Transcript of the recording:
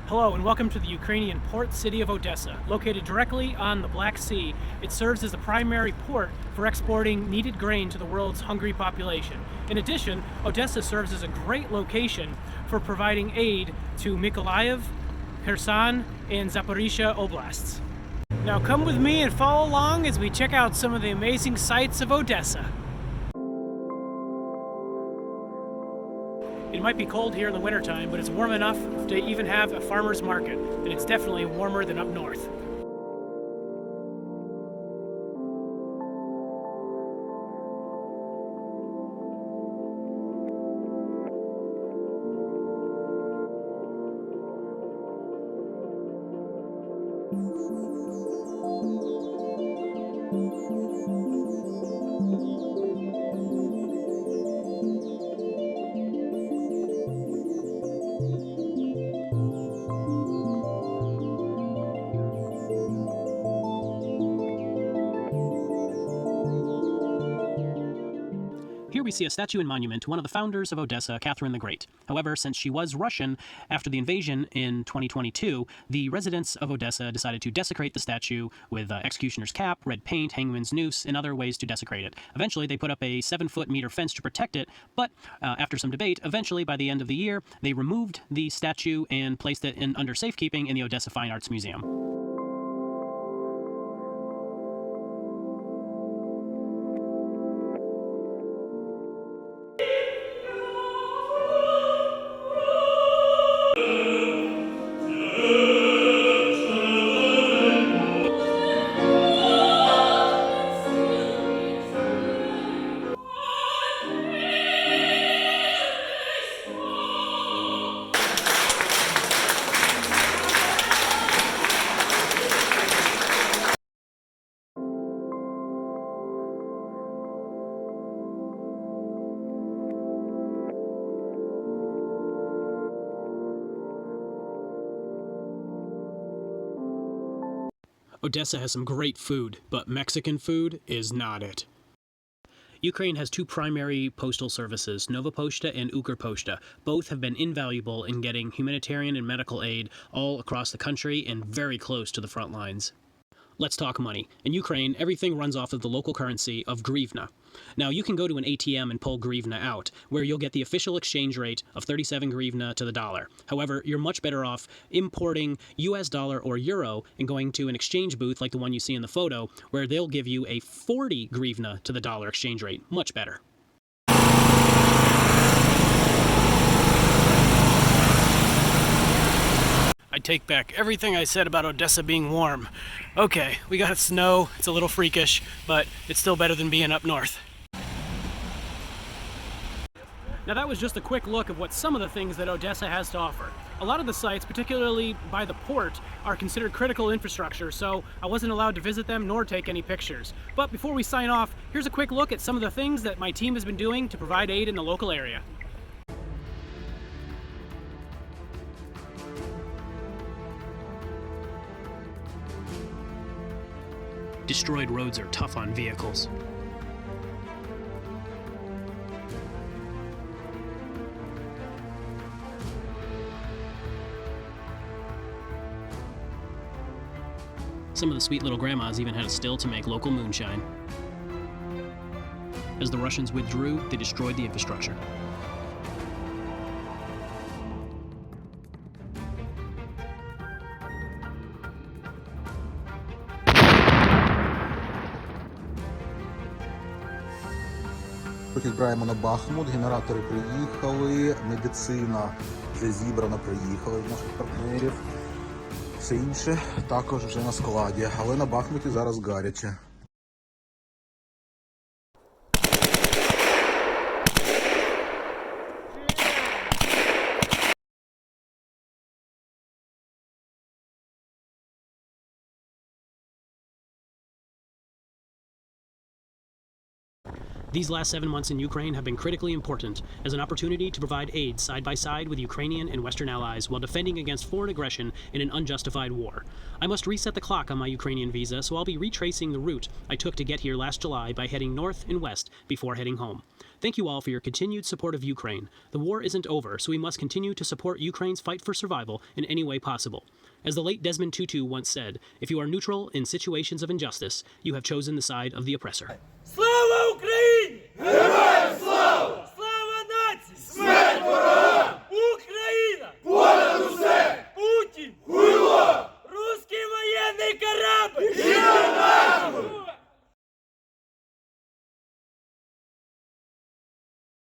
Hello and welcome to the Ukrainian port city of Odesa. Located directly on the Black Sea, it serves as the primary port for exporting needed grain to the world's hungry population. In addition, Odesa serves as a great location for providing aid to Mykolaiv, Kherson, and Zaporizhia Oblasts. Now come with me and follow along as we check out some of the amazing sights of Odesa. It might be cold here in the wintertime, but it's warm enough to even have a farmer's market, and it's definitely warmer than up north. Here we see a statue and monument to one of the founders of Odesa, Catherine the Great. However, since she was Russian, after the invasion in 2022, the residents of Odesa decided to desecrate the statue with executioner's cap, red paint, hangman's noose, and other ways to desecrate it. Eventually, they put up a 7-foot fence to protect it, but after some debate, eventually, by the end of the year, they removed the statue and placed it under safekeeping in the Odesa Fine Arts Museum. Odesa has some great food, but Mexican food is not it. Ukraine has two primary postal services, Nova Poshta and Ukrposhta. Both have been invaluable in getting humanitarian and medical aid all across the country and very close to the front lines. Let's talk money. In Ukraine, everything runs off of the local currency of hryvnia. Now, you can go to an ATM and pull hryvnia out, where you'll get the official exchange rate of 37 hryvnia to the dollar. However, you're much better off importing US dollar or euro and going to an exchange booth like the one you see in the photo, where they'll give you a 40 hryvnia to the dollar exchange rate. Much better. I take back everything I said about Odesa being warm. Okay, we got snow, it's a little freakish, but it's still better than being up north. Now that was just a quick look of what some of the things that Odesa has to offer. A lot of the sites, particularly by the port, are considered critical infrastructure, so I wasn't allowed to visit them nor take any pictures. But before we sign off, here's a quick look at some of the things that my team has been doing to provide aid in the local area. Destroyed roads are tough on vehicles. Some of the sweet little grandmas even had a still to make local moonshine. As the Russians withdrew, they destroyed the infrastructure. Відбираємо на Бахмут, генератори приїхали, медицина вже зібрана, приїхала від наших партнерів. Все інше також вже на складі, але на Бахмуті зараз гаряче. These last 7 months in Ukraine have been critically important as an opportunity to provide aid side by side with Ukrainian and Western allies while defending against foreign aggression in an unjustified war. I must reset the clock on my Ukrainian visa, so I'll be retracing the route I took to get here last July by heading north and west before heading home. Thank you all for your continued support of Ukraine. The war isn't over, so we must continue to support Ukraine's fight for survival in any way possible. As the late Desmond Tutu once said, if you are neutral in situations of injustice, you have chosen the side of the oppressor. Слава Україні! Героям слава! Слава нації! Смерть ворогам! Україна! Понад усе! Путін! Хуйло! Русський воєнний корабль!